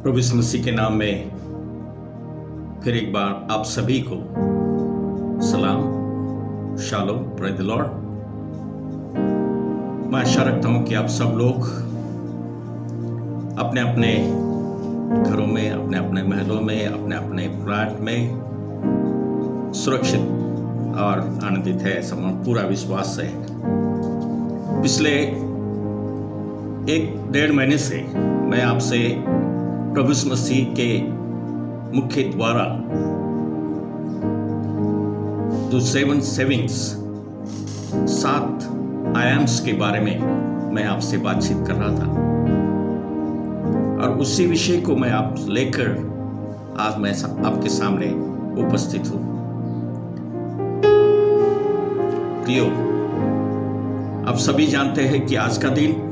प्रभु यीशु मसीह के नाम में फिर एक बार आप सभी को सलाम, शालोम, प्रेज़ द लॉर्ड। मैं आशा रखता हूं कि आप सब लोग अपने अपने घरों में, अपने अपने महलों में, अपने अपने फ्लैट में सुरक्षित और आनंदित है, ऐसा मुझे पूरा विश्वास है। पिछले 1-1.5 महीने से मैं आपसे प्रभु यीशु मसीह के मुख्य द्वारा जो 7 सेविंग्स, 7 आयाम्स के बारे में मैं आपसे बातचीत कर रहा था और उसी विषय को मैं आप लेकर आज मैं आपके सामने उपस्थित हूं। प्रियो, आप सभी जानते हैं कि आज का दिन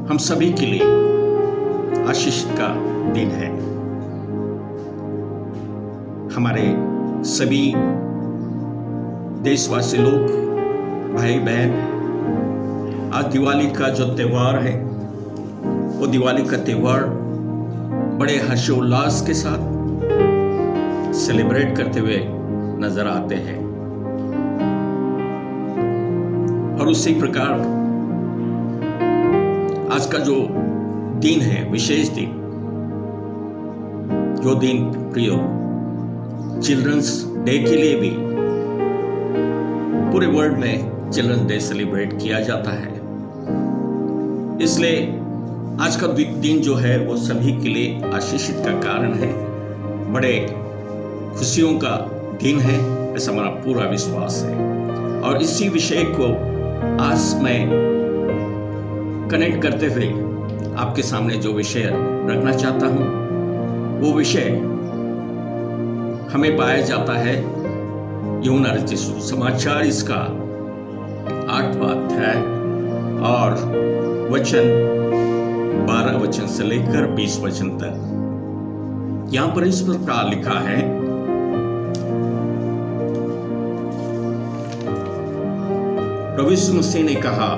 हम सभी के लिए आशीष का दिन है। हमारे सभी देशवासी लोग, भाई बहन, आज दिवाली का जो त्योहार है वो दिवाली का त्योहार बड़े हर्षोल्लास के साथ सेलिब्रेट करते हुए नजर आते हैं। और उसी प्रकार आज का जो दिन है, विशेष दिन, जो दिन प्रियो चिल्ड्रंस डे के लिए भी पूरे वर्ल्ड में चिल्ड्रंस डे सेलिब्रेट किया जाता है। इसलिए आज का दिन जो है वो सभी के लिए आशीषित का कारण है, बड़े खुशियों का दिन है, ऐसा हमारा पूरा विश्वास है। और इसी विषय को आज मैं कनेक्ट करते हुए आपके सामने जो विषय रखना चाहता हूं, वो विषय हमें पाया जाता है यूहन्ना रचित सुसमाचार, इसका 8वां अध्याय और वचन 12 वचन से लेकर 20 वचन तक। यहां पर इस प्रकार लिखा है, प्रभु यीशु मसीह ने कहा,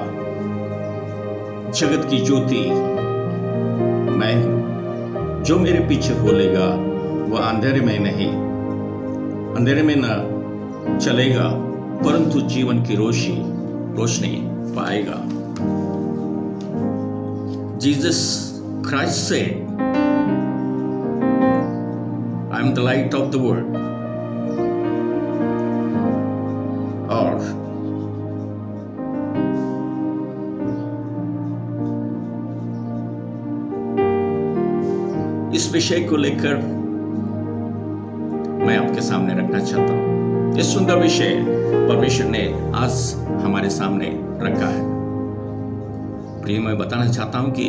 जगत की ज्योति मैं हूं, जो मेरे पीछे बोलेगा वह अंधेरे में नहीं, अंधेरे में न चलेगा, परंतु जीवन की रोशनी पाएगा। जीसस क्राइस्ट से, आई am the light of the world. और इस विषय को लेकर मैं आपके सामने रखना चाहता हूं। इस सुंदर विषय परमेश्वर ने आज हमारे सामने रखा है। प्रिय, मैं बताना चाहता हूं कि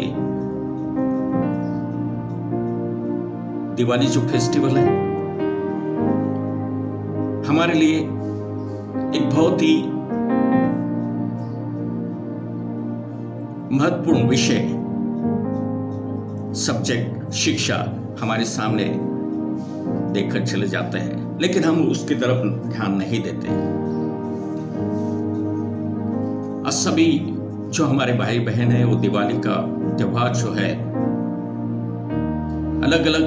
दिवाली जो फेस्टिवल है हमारे लिए एक बहुत ही महत्वपूर्ण विषय, सब्जेक्ट, शिक्षा हमारे सामने देखकर चले जाते हैं, लेकिन हम उसकी तरफ ध्यान नहीं देते। आज सभी जो हमारे भाई बहन हैं वो दिवाली का त्योहार जो है अलग अलग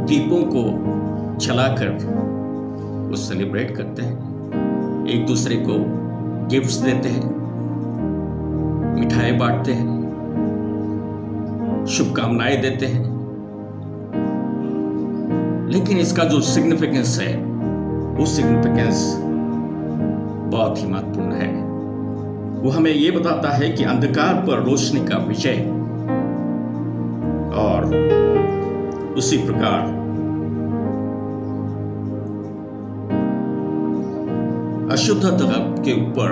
दीपों को जलाकर वो सेलिब्रेट करते हैं, एक दूसरे को गिफ्ट्स देते हैं, मिठाई बांटते हैं, शुभकामनाएं देते हैं। लेकिन इसका जो सिग्निफिकेंस है वो सिग्निफिकेंस बहुत ही महत्वपूर्ण है। वो हमें ये बताता है कि अंधकार पर रोशनी का विजय, और उसी प्रकार अशुद्धता के ऊपर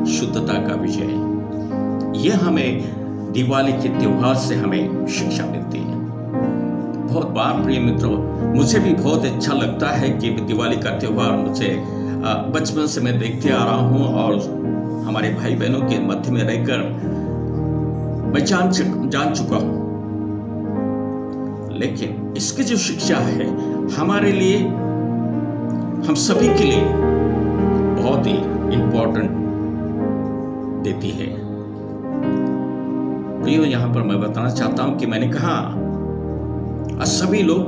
शुद्धता का विजय। यह हमें दिवाली के त्योहार से हमें शिक्षा मिलती है। बहुत बार प्रिय मित्रों, मुझे भी बहुत अच्छा लगता है कि दिवाली का त्योहार मुझे बचपन से मैं देखते आ रहा हूं और हमारे भाई बहनों के मध्य में रहकर मैं जान चुका हूं। लेकिन इसकी जो शिक्षा है हमारे लिए, हम सभी के लिए बहुत ही इंपॉर्टेंट देती है। प्रियो, यहां पर मैं बताना चाहता हूं कि मैंने कहा आज सभी लोग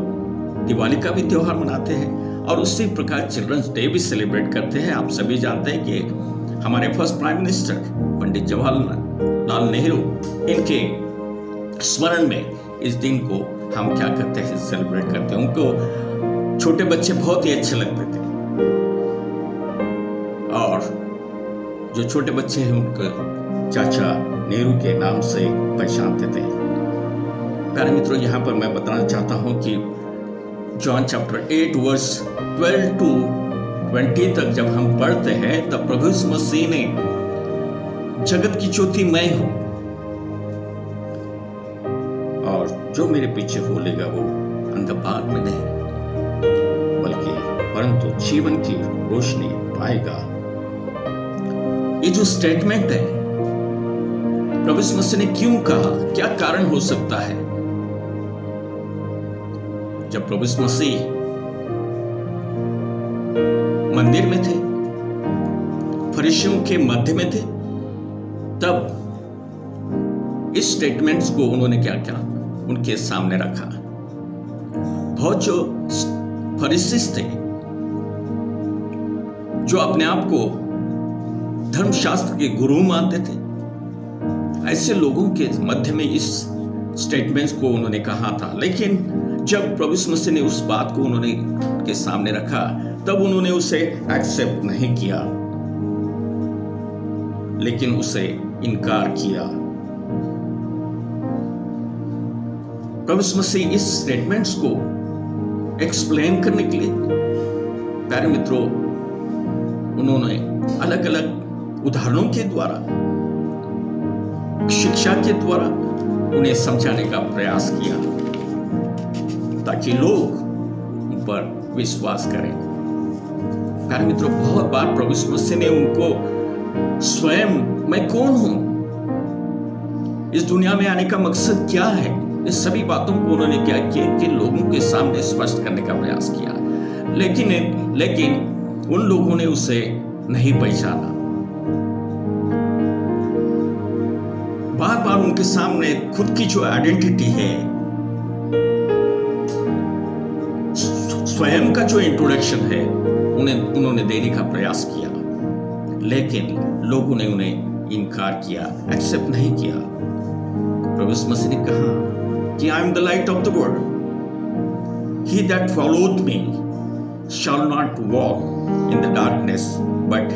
दिवाली का भी त्योहार मनाते हैं और उसी प्रकार चिल्ड्रंस डे भी सेलिब्रेट करते हैं। आप सभी जानते हैं कि हमारे first prime minister Pandit Jawaharlal Nehru, इनके स्मरण में इस दिन को हम क्या करते हैं, सेलिब्रेट करते हैं। उनको छोटे बच्चे बहुत ही अच्छे लगते थे और जो छोटे बच्चे हैं उनको चाचा नेहरू के नाम से पहचानते थे। प्यारे मित्रों, यहाँ पर मैं बताना चाहता हूँ कि जॉन चैप्टर 8 वर्स 12 to 20 तक जब हम पढ़ते हैं तब प्रभु यीशु मसीह ने जगत की ज्योति मैं हूं और जो मेरे पीछे बोलेगा वो अंधकार में नहीं बल्कि परंतु जीवन की रोशनी पाएगा। ये जो स्टेटमेंट है प्रभु यीशु मसीह ने क्यों कहा, क्या कारण हो सकता है? जब प्रभु यीशु मसीह मंदिर में थे, फरीसियों के मध्य में थे, तब इस स्टेटमेंट्स को उन्होंने क्या किया, उनके सामने रखा। बहुत जो फरीसी थे जो अपने आप को धर्मशास्त्र के गुरु मानते थे, ऐसे लोगों के मध्य में इस स्टेटमेंट्स को उन्होंने कहा था। लेकिन जब प्रभु यीशु मसीह ने उस बात को उन्होंने के सामने रखा तब उन्होंने उसे एक्सेप्ट नहीं किया, लेकिन उसे इनकार किया। प्रभु यीशु मसीह इस स्टेटमेंट्स को एक्सप्लेन करने के लिए, प्यारे मित्रों, उन्होंने अलग अलग उदाहरणों के द्वारा, शिक्षा के द्वारा उन्हें समझाने का प्रयास किया ताकि लोग उन पर विश्वास करें। प्यारे मित्रों, बहुत बार प्रभु यीशु मसीह ने उनको स्वयं मैं कौन हूं, इस दुनिया में आने का मकसद क्या है, इस सभी बातों को उन्होंने क्या किया कि लोगों के सामने स्पष्ट करने का प्रयास किया। लेकिन उन लोगों ने उसे नहीं पहचाना। बार बार उनके सामने खुद की जो आइडेंटिटी है, स्वयं का जो इंट्रोडक्शन है, उन्होंने देने का प्रयास किया, लेकिन लोगों ने उन्हें इनकार किया, एक्सेप्ट नहीं किया। प्रभु यीशु मसीह ने कहा कि I am the light of the world, he that followeth me shall not walk in the darkness but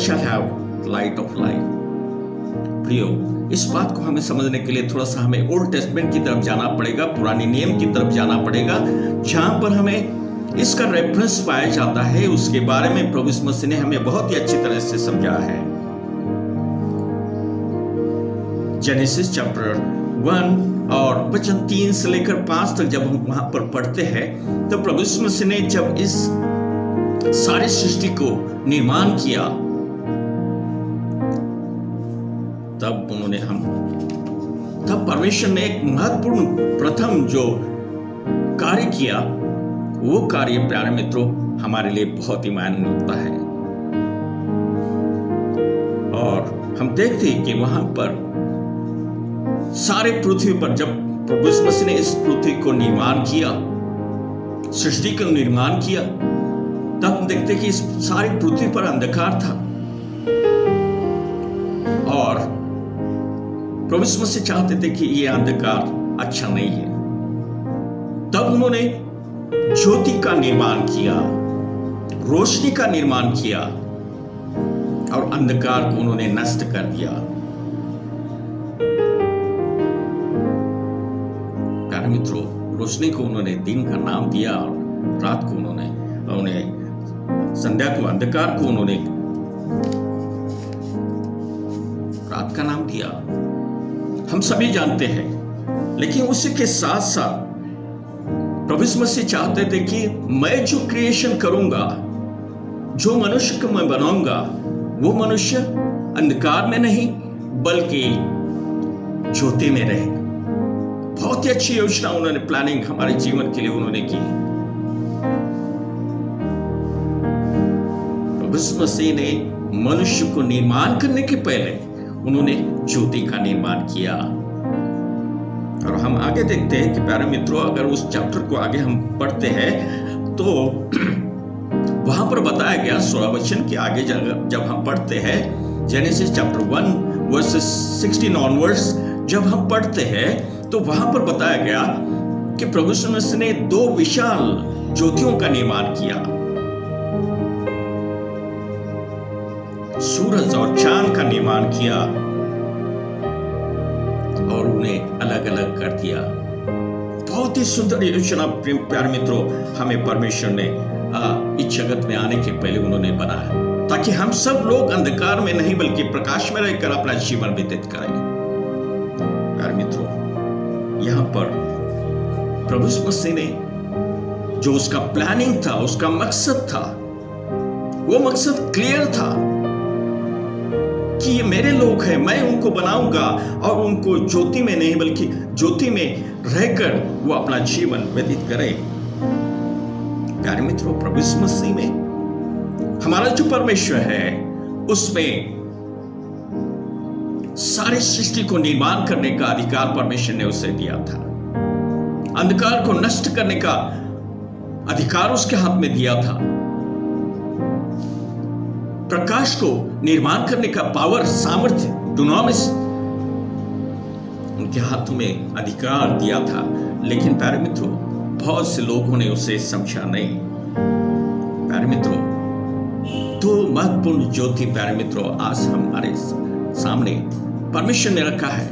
shall have light of life। प्रियो, इस बात को हमें समझने के लिए थोड़ा सा हमें ओल्ड टेस्टमेंट की तरफ जाना पड़ेगा, पुराने नियम की तरफ जाना पड़ेगा, जहां पर हमें इसका रेफरेंस पाया जाता है। उसके बारे में प्रभु यीशु मसीह ने हमें बहुत ही अच्छी तरह से समझाया है। जेनेसिस चैप्टर 1 और वचन 3 से लेकर 5 तक जब हम वहां पर पढ़ते हैं तो प्रभु यीशु मसीह ने जब इस सारी सृष्टि को निर्माण किया तब परमेश्वर ने एक महत्वपूर्ण प्रथम जो कार्य किया, वो कार्य प्यारे मित्रों हमारे लिए बहुत ही मायने रखता है। और हम देखते हैं कि वहां पर सारे पृथ्वी पर जब प्रभु यीशु मसीह ने इस पृथ्वी को निर्माण किया, सृष्टि का निर्माण किया, तब हम देखते कि इस सारी पृथ्वी पर अंधकार था और प्रभु यीशु मसीह चाहते थे कि यह अंधकार अच्छा नहीं है। तब उन्होंने ज्योति का निर्माण किया, रोशनी का निर्माण किया और अंधकार को उन्होंने नष्ट कर दिया। प्यारे मित्रों, रोशनी को उन्होंने दिन का नाम दिया और रात को उन्होंने संध्या को, अंधकार को उन्होंने रात का नाम दिया। हम सभी जानते हैं, लेकिन उसी के साथ साथ प्रभु यीशु मसीह चाहते थे कि मैं जो क्रिएशन करूंगा, जो मनुष्य को मैं बनाऊंगा, वो मनुष्य अंधकार में नहीं बल्कि ज्योति में रहे। बहुत ही अच्छी योजना उन्होंने, प्लानिंग हमारे जीवन के लिए उन्होंने की। प्रभु यीशु मसीह ने मनुष्य को निर्माण करने के पहले उन्होंने ज्योति का निर्माण किया। और हम आगे देखते हैं कि प्यारे मित्रों, अगर उस चैप्टर को आगे हम पढ़ते हैं तो वहां पर बताया गया 16 वचन के आगे जब हम पढ़ते हैं, जेनेसिस चैप्टर 1 वर्सेस 16 ऑनवर्ड्स जब हम पढ़ते हैं तो वहां पर बताया गया कि प्रभु यीशु मसीह ने 2 विशाल ज्योतियों का निर्माण किया, सूरज और चांद का निर्माण किया और उन्हें अलग अलग कर दिया। बहुत ही सुंदर योजना प्यारे मित्रों हमें परमेश्वर ने इस जगत में आने के पहले उन्होंने बनाया, ताकि हम सब लोग अंधकार में नहीं बल्कि प्रकाश में रहकर अपना जीवन व्यतीत करें। प्यारे मित्रों, यहां पर प्रभु यीशु मसीह ने जो उसका प्लानिंग था, उसका मकसद था, वो मकसद क्लियर था कि ये मेरे लोग हैं, मैं उनको बनाऊंगा और उनको ज्योति में नहीं बल्कि ज्योति में रहकर वो अपना जीवन व्यतीत करें। प्यारे मित्रों, प्रभु यीशु मसीह में हमारा जो परमेश्वर है उसमें सारी सृष्टि को निर्माण करने का अधिकार परमेश्वर ने उसे दिया था। अंधकार को नष्ट करने का अधिकार उसके हाथ में दिया था। प्रकाश को निर्माण करने का पावर, सामर्थ्य, दुनामिस उनके हाथों में अधिकार दिया था। लेकिन प्यारे मित्रों, बहुत से लोगों ने उसे समझा नहीं। प्यारे मित्रों, 2 महत्वपूर्ण ज्योति प्यारे मित्रों आज हमारे सामने परमेश्वर ने रखा है,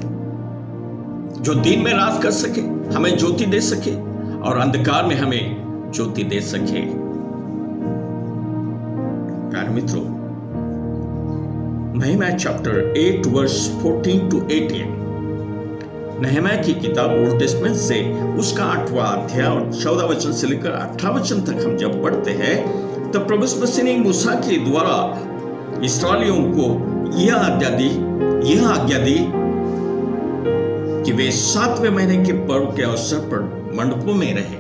जो दिन में रात कर सके, हमें ज्योति दे सके और अंधकार में हमें ज्योति दे सके। प्यारे मित्रों, नहम्याह चैप्टर 8 वर्स 14 to 18, नहम्याह की किताब ओल्ड टेस्टमेंट से उसका 8वां अध्याय और 14 वचन से लेकर 18 वचन तक हम जब पढ़ते हैं तब प्रभु यीशु मसीह ने मूसा के द्वारा इस्राएलियों को यह आज्ञा दी कि वे 7वें महीने के पर्व के अवसर पर मंडपों में रहे।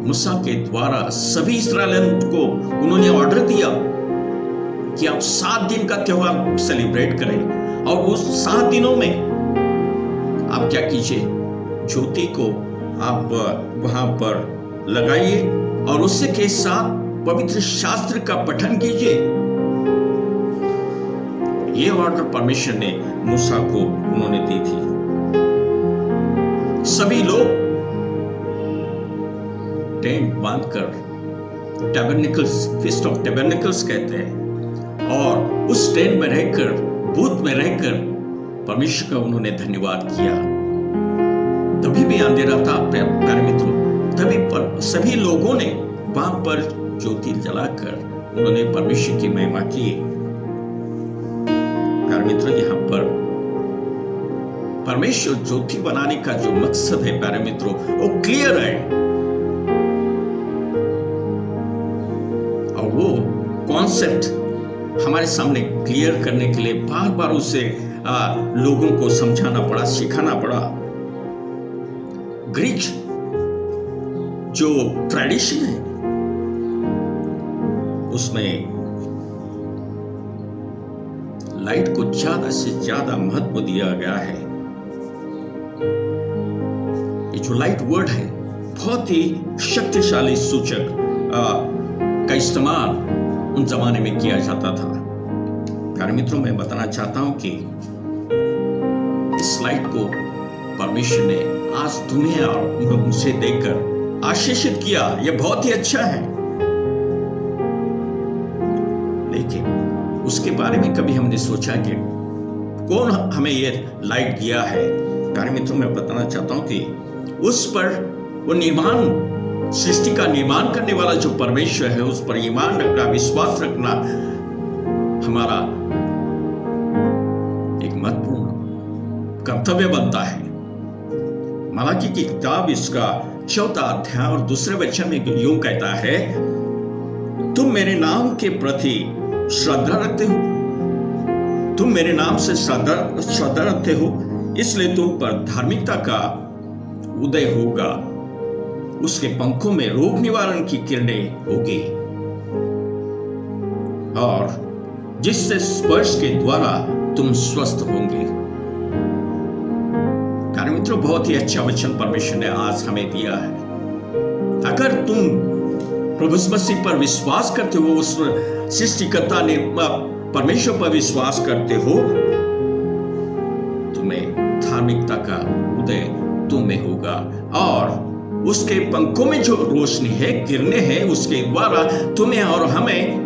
मूसा के द्वारा सभी इस्राएलियों को उन्होंने ऑर्डर दिया कि आप 7 दिन का त्योहार सेलिब्रेट करें और उस 7 दिनों में आप क्या कीजिए, ज्योति को आप वहां पर लगाइए और उससे के साथ पवित्र शास्त्र का पठन कीजिए। ये ऑर्डर परमेश्वर ने मूसा को उन्होंने दी थी। सभी लोग टेंट बांधकर, टैबरनेकल्स, फीस्ट ऑफ टैबरनेकल्स कहते हैं, और उस टेंट में रहकर, बूथ में रहकर परमेश्वर का उन्होंने धन्यवाद किया। तभी भी अंधेरा था प्यारे मित्रों, तभी पर सभी लोगों ने वहां पर ज्योति जलाकर उन्होंने परमेश्वर की महिमा की। प्यारे मित्रों, यहाँ पर परमेश्वर ज्योति बनाने का जो मकसद है प्यारे मित्रों वो क्लियर है, और वो कॉन्सेप्ट हमारे सामने क्लियर करने के लिए बार बार उसे लोगों को समझाना पड़ा, सिखाना पड़ा। ग्रीक जो ट्रेडिशन है उसमें लाइट को ज्यादा से ज्यादा महत्व दिया गया है। ये जो लाइट वर्ड है बहुत ही शक्तिशाली सूचक का इस्तेमाल उन जमाने में किया जाता था। प्यारे मित्रों, मैं बताना चाहता हूं कि इस लाइट को परमेश्वर ने आज तुम्हें और मुझे देकर आशीषित किया। यह बहुत ही अच्छा है, लेकिन उसके बारे में कभी हमने सोचा कि कौन हमें यह लाइट दिया है। प्यारे मित्रों, मैं बताना चाहता हूं कि उस पर वो निर्माण, सृष्टि का निर्माण करने वाला जो परमेश्वर है उस पर ईमान रखना, विश्वास रखना हमारा एक महत्वपूर्ण कर्तव्य बनता है। मलाकी की किताब इसका 4वां अध्याय और 2 वचन में यूं कहता है, तुम मेरे नाम के प्रति श्रद्धा रखते हो, तुम मेरे नाम से श्रद्धा रखते हो, इसलिए तुम पर धार्मिकता का उदय होगा, उसके पंखों में रोग निवारण की किरणें होगी। और जिससे स्पर्श के द्वारा तुम स्वस्थ होंगे। प्यारे मित्रों, बहुत ही अच्छा वचन परमेश्वर ने आज हमें दिया है। अगर तुम प्रभु मसीह पर विश्वास करते हो, उस सृष्टिकर्ता ने परमेश्वर पर विश्वास करते हो, तुम्हें धार्मिकता का उदय तुम में होगा और उसके पंखों में जो रोशनी है, किरणें हैं, उसके द्वारा तुम्हें और हमें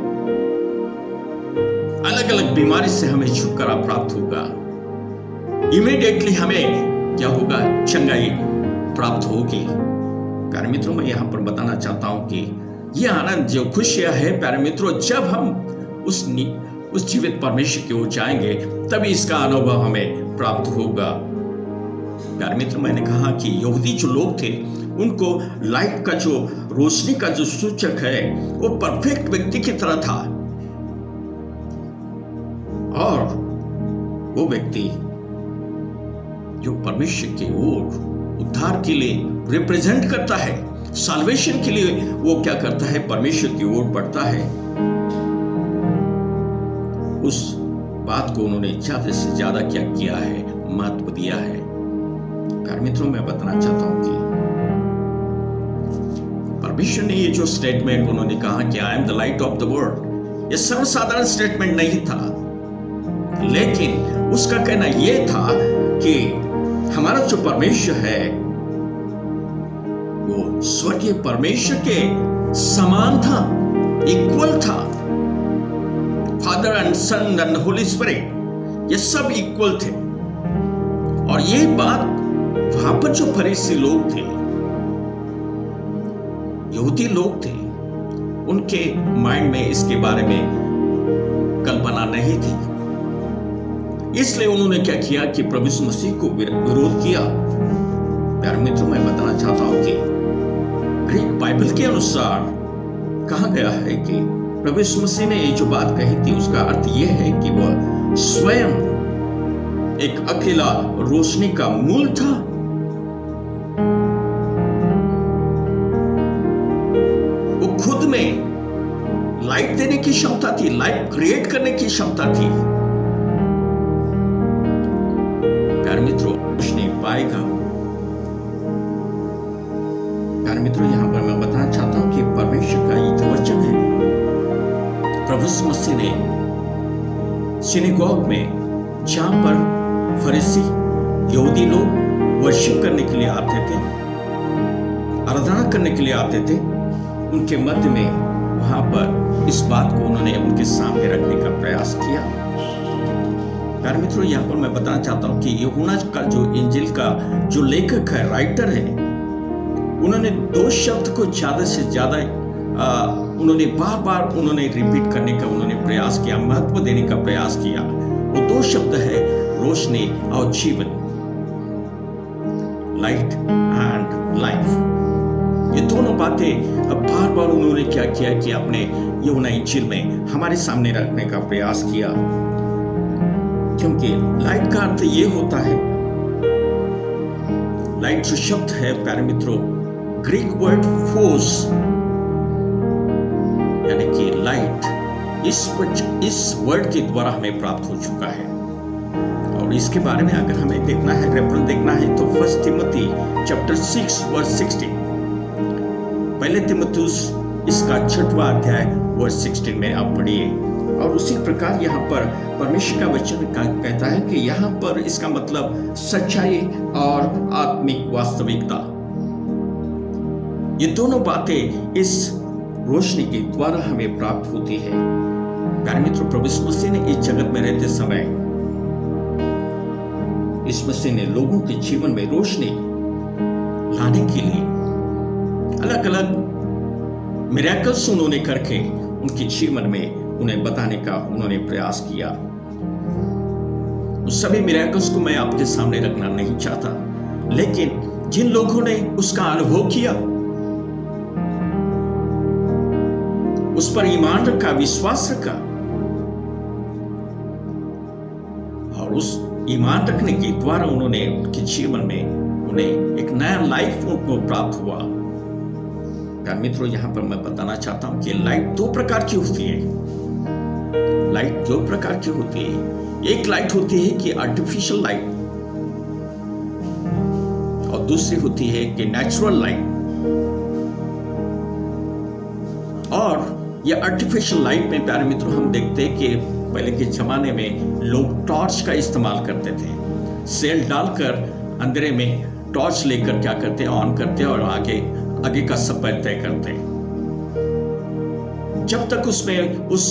अलग अलग बीमारी से हमें छुटकारा प्राप्त होगा। इमीडिएटली हमें क्या होगा? चंगाई प्राप्त होगी। प्यारे मित्रों, मैं यहां पर बताना चाहता हूं कि यह आनंद, जो खुशियां है प्यारे मित्रों, जब हम उस जीवित परमेश्वर की ओर जाएंगे तभी इसका अनुभव हमें प्राप्त होगा। प्यारे मित्रों, मैंने कहा कि यहूदी जो लोग थे, उनको लाइट का जो रोशनी का जो सूचक है, वो परफेक्ट व्यक्ति की तरह था और वो व्यक्ति जो परमेश्वर की ओर उद्धार के लिए रिप्रेजेंट करता है, साल्वेशन के लिए वो क्या करता है? परमेश्वर की ओर बढ़ता है। उस बात को उन्होंने ज्यादा से ज्यादा क्या किया है? महत्व दिया है। प्यारे मित्रों, मैं बताना चाहता हूं कि परमेश्वर ने ये जो स्टेटमेंट उन्होंने कहा कि I am the light of the world, ये सर्वसाधारण स्टेटमेंट नहीं था, लेकिन उसका कहना यह था कि हमारा जो परमेश्वर है वो स्वर्गीय परमेश्वर के समान था, इक्वल था। Father and son and holy spirit, ये सब इक्वल थे। और ये बात वहां पर जो फरीसी लोग थे, यहूदी लोग थे, उनके माइंड में इसके बारे में कल्पना नहीं थी। इसलिए उन्होंने क्या किया कि प्रभु यीशु मसीह को विरोध किया। प्यारे मित्रों, मैं बताना चाहता हूं कि ग्रीक बाइबल के अनुसार कहा गया है कि प्रभु यीशु मसीह ने ये जो बात कही थी, उसका अर्थ यह है कि वह स्वयं एक अकेला रोशनी का मूल था। वो खुद में लाइट देने की क्षमता थी, लाइट क्रिएट करने की क्षमता थी। प्यारे मित्रों, रोशनी पाएगा। प्यारे मित्रों, यहां पर मैं बताना चाहता हूं कि परमेश्वर का ये जो वचन है, प्रभु यीशु मसीह ने सिनेगॉग में, जहां पर फरीसी यहूदी लोग वर्शिप करने के लिए आते थे, आराधना करने के लिए आते थे, उनके मध्य में वहां पर इस बात को उन्होंने उनके सामने रखने का प्रयास किया। प्यारे मित्रों, यहाँ पर मैं बताना चाहता हूँ कि यूहन्ना का जो इंजिल का जो लेखक है, राइटर है, उन्होंने दो शब्द को ज्यादा से ज्यादा उन्होंने बार उन्होंने रिपीट करने का उन्होंने प्रयास किया, महत्व देने का प्रयास किया। वो दो शब्द है रोशनी और जीवन, लाइट एंड लाइफ। ये दोनों बातें अब बार उन्होंने क्या किया कि अपने यूहन्ना इंजिल में हमारे सामने रखने का प्रयास किया, क्योंकि लाइट का अर्थ ये होता है, लाइट जो शब्द है प्यारे मित्रों, ग्रीक वर्ड फोर्स, यानी कि लाइट इस वर्ड के द्वारा हमें प्राप्त हो चुका है। और इसके बारे में अगर हमें देखना है, रेफरेंस देखना है, तो 1 तिमोथी चैप्टर 6 वर्स 16, पहले तिमुथियुस इसका 6वां अध्याय वर्स 16 में आप पढ़िए। और उसी प्रकार यहाँ पर परमेश्वर का वचन कहता है कि यहाँ पर इसका मतलब सच्चाई और आत्मिक वास्तविकता, ये दोनों बातें इस रोशनी के द्वारा हमें प्राप्त होती है। प्यारे मित्रों, प्रभु यीशु मसीह ने इस जगत में रहते समय, इस मसीह ने लोगों के जीवन में रोशनी लाने के लिए अलग अलग मिरेकल्स उन्होंने करके उनके जीवन में उन्हें बताने का उन्होंने प्रयास किया। उस सभी मिरेकल्स को मैं आपके सामने रखना नहीं चाहता, लेकिन जिन लोगों ने उसका अनुभव किया, उस पर ईमान रखा, विश्वास रखा, और उस ईमान रखने के द्वारा उन्होंने उनके जीवन में उन्हें एक नया लाइफ उनको प्राप्त हुआ। प्यारे मित्रों, यहां पर मैं बताना चाहता हूं कि लाइट दो प्रकार की होती है। लाइट दो प्रकार की होती है। एक लाइट होती है कि आर्टिफिशियल लाइट, और दूसरी होती है कि नेचुरल लाइट। और ये आर्टिफिशियल लाइट में प्यारे मित्रों हम देखते हैं कि पहले के जमाने में लोग टॉर्च का इस्तेमाल करते थे। सेल डालकर अंधेरे में टॉर्च लेकर क्या करते हैं, ऑन करते हैं और आगे का सफर तय करते हैं। जब तक उसमें उस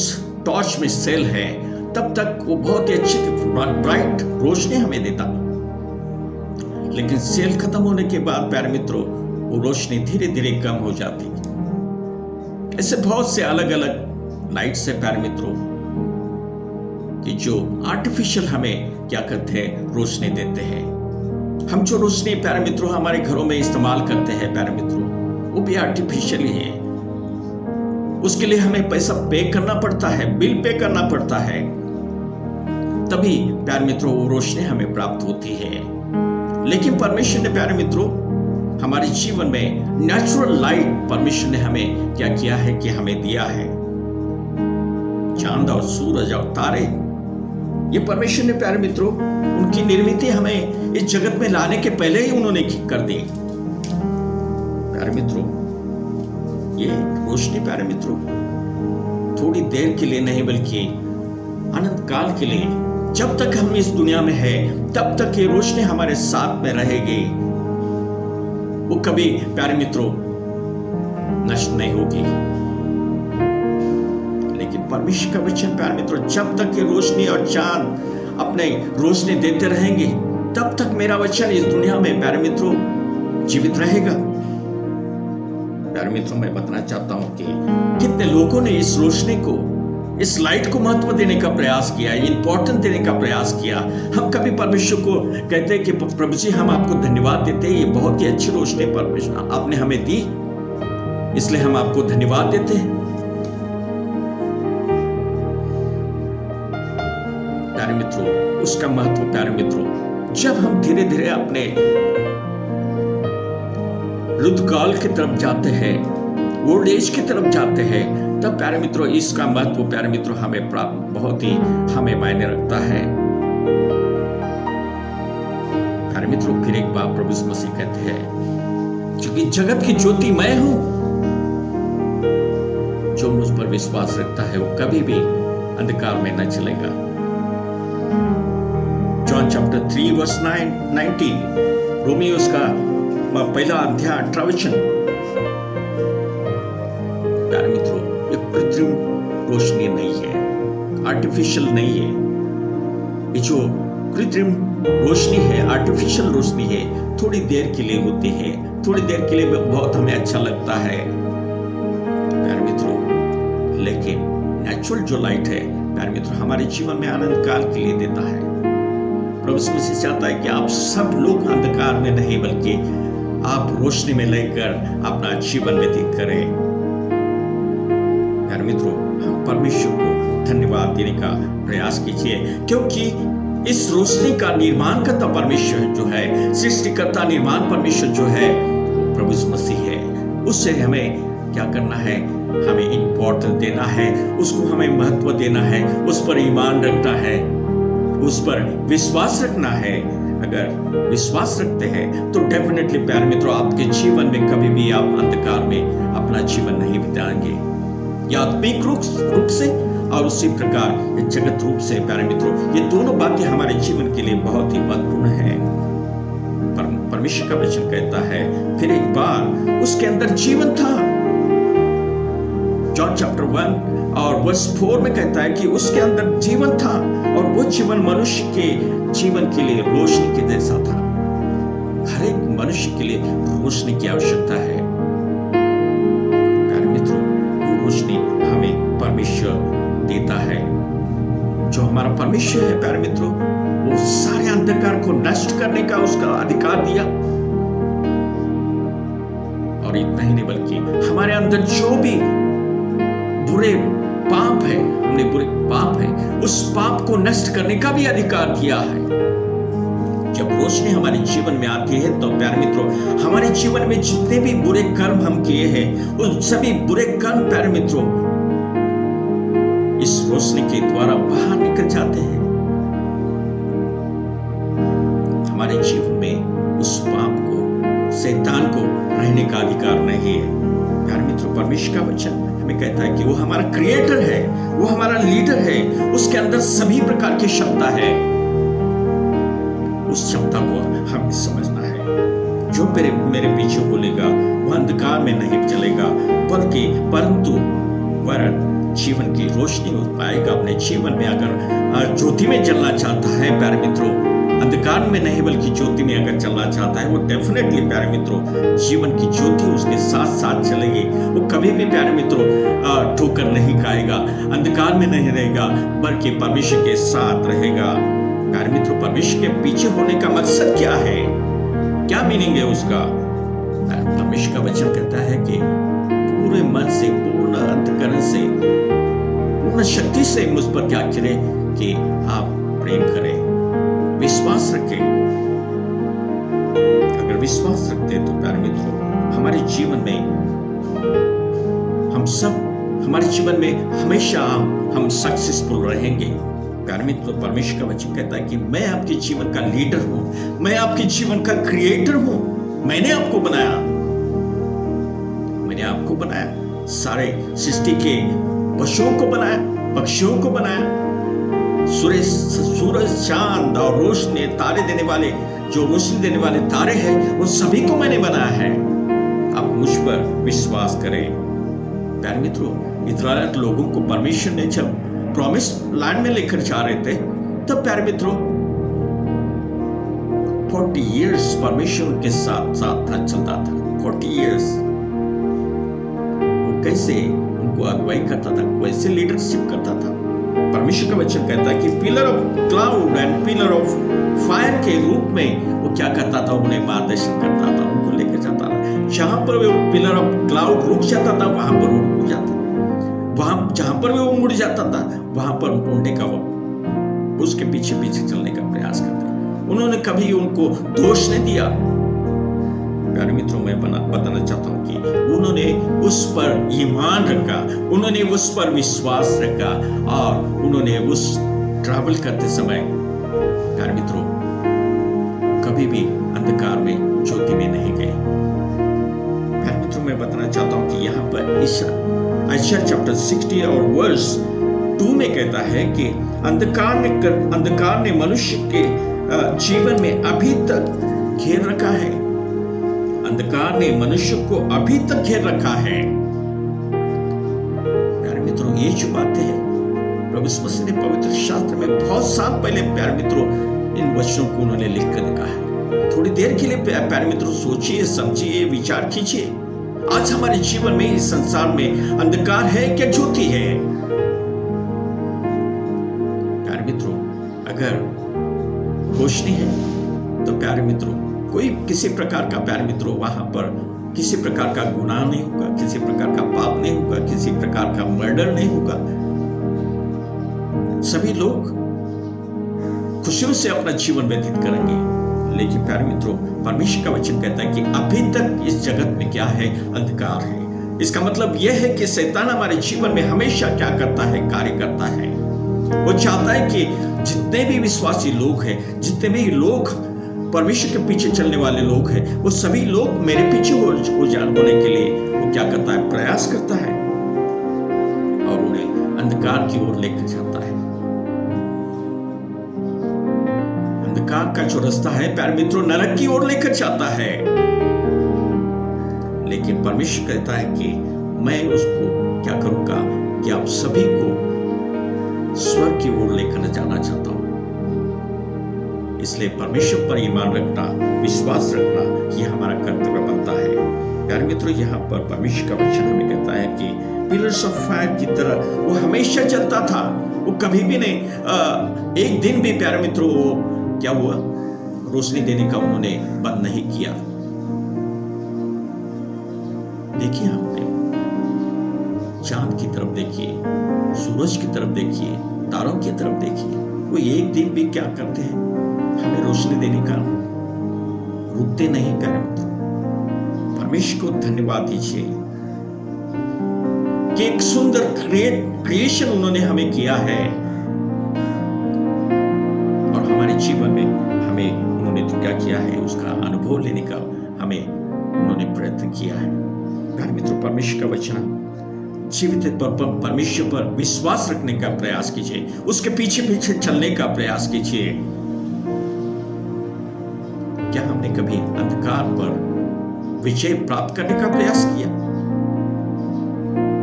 टॉर्च में सेल है तब तक वो बहुत ही अच्छी ब्राइट रोशनी हमें देता, लेकिन सेल खत्म होने के बाद प्यारे मित्रों वो रोशनी धीरे धीरे कम हो जाती। ऐसे बहुत से अलग अलग लाइट्स है प्यारे मित्रों कि जो आर्टिफिशियल हमें क्या करते हैं, रोशनी देते हैं। हम जो रोशनी प्यारे मित्रों हमारे घरों में इस्तेमाल करते हैं प्यारे मित्रों, वो भी आर्टिफिशियल ही है। उसके लिए हमें पैसा पे करना पड़ता है, बिल पे करना पड़ता है, तभी प्यारे मित्रों वो रोशनी हमें प्राप्त होती है। लेकिन परमेश्वर ने प्यारे मित्रों हमारे जीवन में नेचुरल लाइट परमेश्वर ने हमें क्या किया है कि हमें दिया है। चांद और सूरज और तारे, ये परमेश्वर ने प्यारे मित्रों उनकी निर्मित हमें इस जगत में लाने के पहले ही उन्होंने कर दी। प्यारे मित्रों ये रोशनी प्यारे मित्रों थोड़ी देर के लिए नहीं बल्कि अनंत काल के लिए, जब तक हम इस दुनिया में हैं तब तक ये रोशनी हमारे साथ में रहेगी। वो कभी प्यारे मित्रों नष्ट नहीं होगी। लेकिन परमेश्वर का वचन प्यारे मित्रों, जब तक ये रोशनी और चांद अपने रोशनी देते रहेंगे तब तक मेरा वचन इस दुनिया में प्यारे मित्रों जीवित रहेगा। प्यारे मित्रों मैं बताना चाहता हूं कि कितने लोगों ने इस रोशनी को, इस लाइट को महत्व देने का प्रयास किया, इंपॉर्टेंट देने का प्रयास किया। हम कभी परमेश्वर को कहते हैं कि प्रभु जी हम आपको धन्यवाद देते हैं, ये बहुत ही अच्छी रोशनी परमेश्वर आपने हमें दी, इसलिए हम आपको धन्यवाद देते हैं। प्यारे मित्रों उसका महत्व प्यारे मित्रों, जब हम धीरे धीरे अपने रुद्धकाल की तरफ जाते हैं, ओल्ड एज की तरफ जाते हैं, तब प्यारे मित्रों इसका महत्व प्यारे मित्रों हमें प्राप्त बहुत ही हमें मायने रखता है। प्यारे मित्रों फिर एक बार प्रभु यीशु मसीह कहते हैं, क्योंकि जगत की ज्योति मैं हूं, जो मुझ पर विश्वास रखता है वो कभी भी अंधकार में न चलेगा। जॉन चैप्टर 3 वर्स 19, रोमी उसका पहला अध्याय 18 वचन। प्यारे मित्रों ये कृत्रिम रोशनी नहीं है, आर्टिफिशियल नहीं है। ये जो कृत्रिम रोशनी है, आर्टिफिशियल रोशनी है, थोड़ी देर के लिए होती है, थोड़ी देर के लिए बहुत हमें अच्छा लगता है प्यारे मित्रों। लेकिन नेचुरल जो लाइट है प्यारे मित्रों हमारे जीवन में आनंद काल के लिए देता है। प्रभु यीशु मसीह चाहता है कि आप सब लोग अंधकार में नहीं बल्कि आप रोशनी में लेकर अपना जीवन व्यतीत करें। प्यारे मित्रों हम परमेश्वर को धन्यवाद देने का प्रयास कीजिए, क्योंकि इस रोशनी का निर्माण करता परमेश्वर जो है, सृष्टिकर्ता निर्माण परमेश्वर जो है वो प्रभु यीशु मसीह है। उससे हमें क्या करना है, हमें इंपॉर्टेंस देना है, उसको हमें महत्व देना है, उस पर ईमान रखना है, उस पर विश्वास रखना है। अगर विश्वास रखते हैं तो डेफिनेटली प्यारे मित्रों आपके जीवन में कभी भी आप अंधकार में अपना जीवन नहीं बिताएंगे, या आत्मिक रूप से और उसी प्रकार जगत रूप से। प्यारे मित्रों ये दोनों बातें हमारे जीवन के लिए बहुत ही महत्वपूर्ण है। परमेश्वर का वचन कहता है फिर एक बार उसके अंदर जीवन था। जॉन चैप्टर 1 और वर्स 4 में कहता है कि उसके अंदर जीवन था और वो जीवन मनुष्य के जीवन के लिए रोशनी के जैसा था। हर एक मनुष्य के लिए रोशनी की आवश्यकता है प्यारे मित्रों। वो रोशनी हमें परमेश्वर देता है। जो हमारा परमेश्वर है प्यारे मित्रों वो सारे अंधकार को नष्ट करने का उसका अधिकार दिया। और इतना ही नहीं बल्कि हमारे अंदर जो भी बुरे पाप है, हमने बुरे पाप है, उस पाप को नष्ट करने का भी अधिकार दिया है। जब रोशनी हमारे जीवन में आती है तो प्यारे मित्रों हमारे जीवन में जितने भी बुरे कर्म हम किए हैं उन सभी बुरे कर्म प्यारे मित्रों इस रोशनी के द्वारा बाहर निकल जाते हैं। हमारे जीवन में उस पाप को, शैतान को रहने का अधिकार नहीं है। प्यारे मित्रों, परमेश्वर का वचन हमें कहता है कि वो हमारा क्रिएटर है, वो हमारा लीडर है, उसके अंदर सभी प्रकार की क्षमता है। उस क्षमता को हमें समझना है। जो मेरे पीछे बोलेगा वो अंधकार में नहीं चलेगा, बल्कि परंतु वह जीवन की रोशनी हो पाएगा। अपने जीवन में अगर ज्योति में चलना चाहता है प्यारे मित्रों, अंधकार में नहीं बल्कि ज्योति में अगर चलना चाहता है, वो डेफिनेटली प्यारे मित्रों जीवन की ज्योति उसके साथ साथ चलेगी। वो कभी भी प्यारे मित्रों ठोकर नहीं खाएगा, अंधकार में नहीं रहेगा, बल्कि परमेश्वर के साथ रहेगा। प्यारे मित्रों, परमेश्वर के पीछे होने का मकसद क्या है, क्या मीनिंग है उसका? परमेश्वर का वचन कहता है कि पूरे मन से, पूर्ण अंतःकरण से, पूर्ण शक्ति से मुझ पर क्या करें कि आप प्रेम करें, विश्वास रखें। अगर विश्वास रखते हैं तो प्यारे मित्रों हमारे जीवन में हमारे जीवन में हमेशा हम सक्सेसफुल रहेंगे। प्यारे मित्रों, परमेश्वर का वचन कहता है कि मैं आपके जीवन का लीडर हूं, मैं आपके जीवन का क्रिएटर हूं। मैंने आपको बनाया, सारे सृष्टि के पशुओं को बनाया, पक्षियों को बनाया, सूरज, चांद और रोशनी, तारे देने वाले, जो रोशनी देने वाले तारे हैं, उन सभी को मैंने बनाया है। आप मुझ पर विश्वास करें। प्यारे मित्रों, इस्राएल लोगों को परमेश्वर ने जब प्रॉमिस लैंड में लेकर जा रहे थे, तब प्यारे मित्रों 40 इयर्स परमेश्वर उनके साथ साथ चलता था। 40 इयर्स वो कैसे उनको अगुवाई करता था, वैसे लीडरशिप करता था। परमेश्वर का वचन कहता है कि pillar of cloud and pillar of fire के रूप में वो क्या करता था, उन्हें मार्गदर्शन करता था, उनको लेकर जाता था। जहां पर वो पिलर ऑफ क्लाउड रुक जाता था, वहां पर वो रुक जाता, वहां जहां पर वो मुड़ जाता था, वहां पर मुड़ने का वो उसके पीछे पीछे चलने का प्रयास करते। उन्होंने कभी उनको दोष नहीं दिया। प्यारे मित्रों, मैं बताना चाहता हूं कि उन्होंने उस पर ईमान रखा, उन्होंने उस पर विश्वास रखा और उन्होंने उस ट्रैवल करते समय प्यारे मित्रों कभी भी अंधकार में, ज्योति में नहीं गए। प्यारे मित्रों, मैं बताना चाहता हूं कि यहाँ पर यशायाह चैप्टर 60 और वर्स 2 में कहता है कि अंधकार ने मनुष्य के जीवन में अभी तक घेर रखा है। अंधकार ने मनुष्य को अभी तक घेर रखा है। प्यारे मित्रों, ये जो बातें हैं प्रभु यीशु मसीह ने पवित्र शास्त्र में बहुत साल पहले प्यारे मित्रों इन वचनों को उन्होंने लिख कर लिखा है। थोड़ी देर के लिए प्यारे मित्रों सोचिए, समझिए, विचार कीजिए। आज हमारे जीवन में, इस संसार में अंधकार है क्या ज्योति है? प्यारे मित्रों, अगर रोशनी है तो प्यारे मित्रों कोई किसी प्रकार का, प्यारे मित्रों वहां पर किसी प्रकार का गुनाह नहीं होगा, किसी प्रकार का पाप नहीं होगा, किसी प्रकार का मर्डर नहीं होगा। सभी लोग खुशियों से अपना जीवन व्यतीत करेंगे। लेकिन प्यारे मित्रों, परमेश्वर का वचन कहता है कि अभी तक इस जगत में क्या है? अंधकार है। इसका मतलब यह है कि शैतान हमारे जीवन में हमेशा क्या करता है? कार्य करता है। वो चाहता है कि जितने भी विश्वासी लोग हैं, जितने भी लोग परमेश्वर के पीछे चलने वाले लोग हैं, वो सभी लोग मेरे पीछे होने के लिए वो क्या करता है? प्रयास करता है और उन्हें अंधकार की ओर लेकर जाता है। अंधकार का जो रास्ता है प्यारे मित्रों नरक की ओर लेकर जाता है। लेकिन परमेश्वर कहता है कि मैं उसको क्या करूंगा कि आप सभी को स्वर्ग की ओर लेकर जाना चाहता हूं। इसलिए परमेश्वर पर ईमान रखना, विश्वास रखना ये हमारा कर्तव्य बनता है। प्यारे मित्रों, यहाँ पर परमेश्वर का वचन हमें कहता है कि पिलर्स ऑफ फायर की तरह वो हमेशा चलता था। वो कभी भी नहीं एक दिन भी प्यारे मित्रों वो क्या हुआ? रोशनी देने का उन्होंने बंद नहीं किया। देखिए, आपने चांद की तरफ देखिए, सूरज की तरफ देखिए, तारों की तरफ देखिए, वो एक दिन भी क्या करते हैं? हमें रोशनी देने का रुकते नहीं। प्यारे मित्रों, परमेश्वर को धन्यवाद दीजिए कि एक सुंदर क्रिएशन उन्होंने हमें किया है और हमारे जीवन में हमें उन्होंने तो क्या किया है उसका अनुभव लेने का हमें उन्होंने प्रयत्न किया है। प्यारे मित्रों, परमेश्वर का वचन जीवित परमेश्वर पर विश्वास रखने का प्रयास कीजिए, उसके पीछे पीछे चलने का प्रयास कीजिए। क्या हमने कभी अंधकार पर विजय प्राप्त करने का प्रयास किया?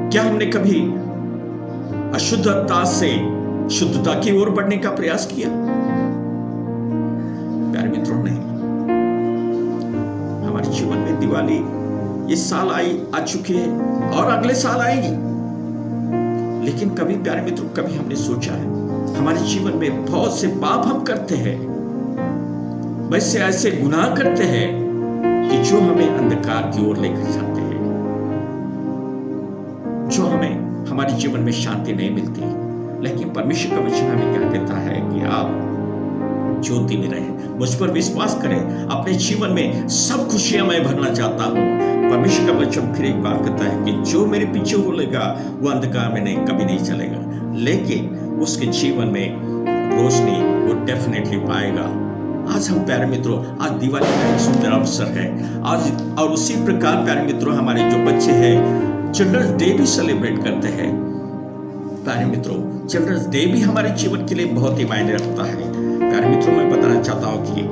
क्या हमने कभी अशुद्धता से शुद्धता की ओर बढ़ने का प्रयास किया? प्यारे मित्रों, नहीं। हमारे जीवन में दिवाली इस साल आ चुकी है और अगले साल आएगी, लेकिन कभी प्यारे मित्रों कभी हमने सोचा है हमारे जीवन में बहुत से पाप हम करते हैं, वैसे ऐसे गुनाह करते हैं कि जो हमें अंधकार की ओर लेकर जाते हैं, जो हमें हमारे जीवन में शांति नहीं मिलती। लेकिन परमेश्वर का वचन हमें क्या कहता है कि आप ज्योति में रहे, मुझ पर विश्वास करें, अपने जीवन में सब खुशियां मैं भरना चाहता हूं। परमेश्वर का वचन फिर एक बार कहता है कि जो मेरे पीछे बोलेगा वो अंधकार में नहीं कभी नहीं चलेगा, लेकिन उसके जीवन में रोशनी वो डेफिनेटली पाएगा। आज हम प्यारे मित्रों, आज दिवाली का एक सुंदर अवसर है आज, और उसी प्रकार प्यारे मित्रों हमारे जो बच्चे हैं चिल्ड्रंस डे भी सेलिब्रेट करते हैं। प्यारे मित्रों, चिल्ड्रंस डे भी हमारे जीवन के लिए बहुत ही मायने रखता है। प्यारे मित्रों, मैं बताना चाहता हूँ कि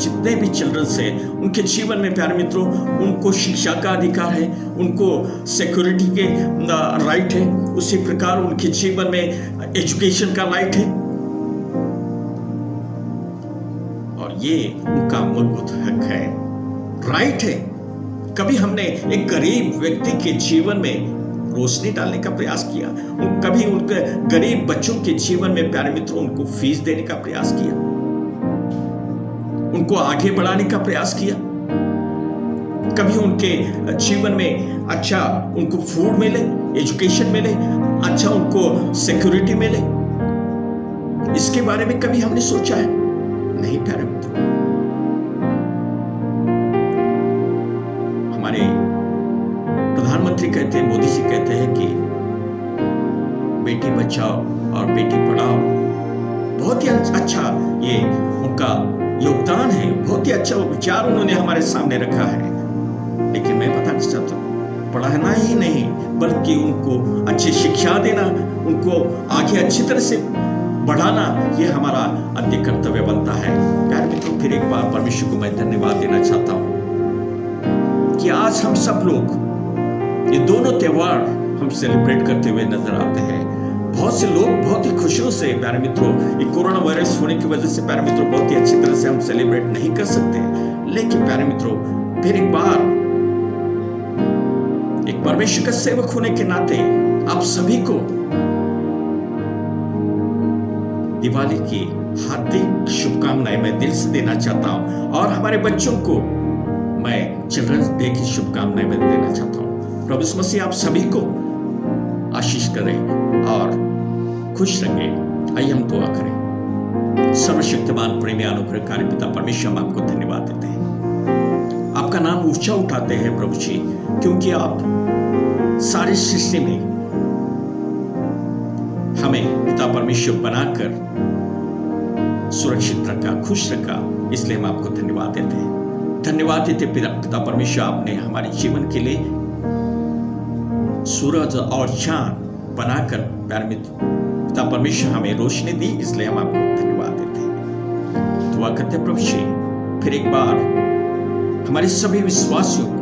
जितने भी चिल्ड्रंस हैं उनके जीवन में प्यारे मित्रों उनको शिक्षा का अधिकार है, उनको सिक्योरिटी के राइट है, उसी प्रकार उनके जीवन में एजुकेशन का राइट है और ये उनका मूलभूत हक है, राइट है। कभी हमने एक गरीब व्यक्ति के जीवन में रोशनी डालने का प्रयास किया? कभी उनके गरीब बच्चों के जीवन में प्यारे मित्रों उनको फीस देने का प्रयास किया? उनको आगे बढ़ाने का प्रयास किया? कभी उनके जीवन में अच्छा उनको फूड मिले, एजुकेशन मिले, अच्छा उनको सिक्योरिटी मिले, इसके बारे में कभी हमने सोचा है? नहीं प्यारे मित्रों। हमारे प्रधानमंत्री कहते हैं, मोदी जी कहते हैं कि बेटी बचाओ और बेटी पढ़ाओ। बहुत ही अच्छा ये उनका योगदान है, बहुत ही अच्छा विचार उन्होंने हमारे सामने रखा है। लेकिन मैं बताना चाहता हूँ, पढ़ाना ही नहीं बल्कि उनको अच्छी शिक्षा देना, उनको आगे अच्छी तरह से बढ़ाना, ये हमारा आद्य कर्तव्य बनता है। प्यारे मित्रों, फिर एक बार परमेश्वर को मैं धन्यवाद देना चाहता हूँ कि आज हम सब लोग ये दोनों त्योहार हम सेलिब्रेट करते हुए नजर आते हैं। बहुत से लोग बहुत ही खुशियों से प्यारे मित्रों, ये कोरोना वायरस होने की वजह से प्यारे मित्रों बहुत ही अच्छी तरह से हम सेलिब्रेट नहीं कर सकते, लेकिन प्यारे मित्रों फिर एक बार एक परमेश्वर का सेवक होने के नाते आप सभी को दिवाली की हार्दिक शुभकामनाएं मैं दिल से देना चाहता हूं और हमारे बच्चों को मैं चिल्ड्रंस डे की शुभकामनाएं मैं देना चाहता हूं। प्रभु यीशु मसीह आप सभी को आशीष करें और खुश रखें। आइए हम दुआ करें। सर्वशक्तिमान प्रेमी अनुग्रहकारी पिता परमेश्वर, हम आपको धन्यवाद देते हैं, आपका नाम ऊंचा उठाते हैं प्रभु जी, क्योंकि आप सारी सृष्टि में हमें पिता परमेश्वर बनाकर सुरक्षित रखा, खुश रखा, इसलिए हम आपको धन्यवाद देते हैं। धन्यवाद देते पिता परमेश्वर, आपने हमारे जीवन के लिए सूरज और चांद बनाकर प्यारे मित्र पिता परमेश्वर हमें रोशनी दी, इसलिए हम आपको धन्यवाद देते हैं। दुआ करते प्रभु जी, फिर एक बार हमारे सभी विश्वासियों को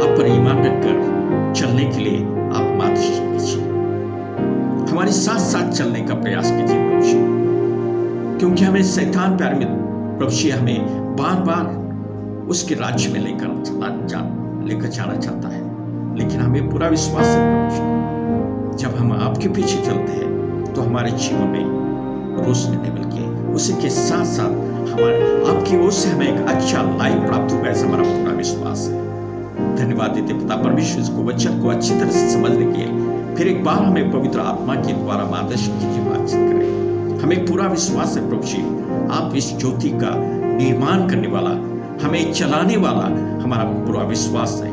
आप पर ईमान रखकर चलने के लिए आप मार्गदर्शन कीजिए, हमारे साथ साथ चलने का प्रयास कीजिए प्रभु जी, क्योंकि हमें शैतान प्यारे मित्र प्रभु जी हमें बार बार उसके राज्य में लेकर जाना चाहता है, लेकिन हमें पूरा विश्वास है प्रभु जी, जब हम आपके पीछे चलते हैं तो हमारे जीवन में रोशनी नहीं मिलती है, उसी के साथ साथ हमारे आपकी ओर से हमें एक अच्छा लाइफ प्राप्त होगा, ऐसा हमारा पूरा विश्वास है। धन्यवाद देते पिता परमेश्वर, इसको वचन को अच्छी तरह से समझने के लिए फिर एक बार हमें पवित्र आत्मा के द्वारा मार्गदर्शन कीजिए, बातचीत करें। हमें पूरा विश्वास है प्रभु जी, आप इस ज्योति का निर्माण करने वाला, हमें चलाने वाला हमारा पूरा विश्वास है।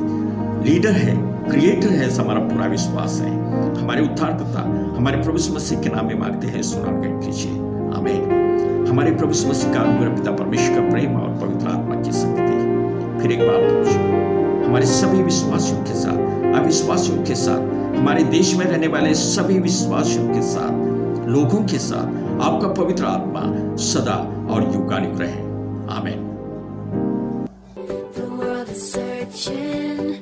लीडर है क्रिएटर है, हमारा पूरा विश्वास है। हमारे उद्धारकर्ता हमारे प्रभु यीशु मसीह के नाम में मांगते हैं, सुना कीजिए, आमीन। हमारे प्रभु यीशु मसीह का अनुग्रह, पिता परमेश्वर का प्रेम और पवित्र आत्मा की शक्ति फिर एक बार हमारे सभी विश्वासियों के साथ, अविश्वासियों के साथ, हमारे देश में रहने वाले सभी विश्वासियों के साथ, लोगों के साथ आपका पवित्र आत्मा सदा और युगानुग रहे, आमीन। The world is searching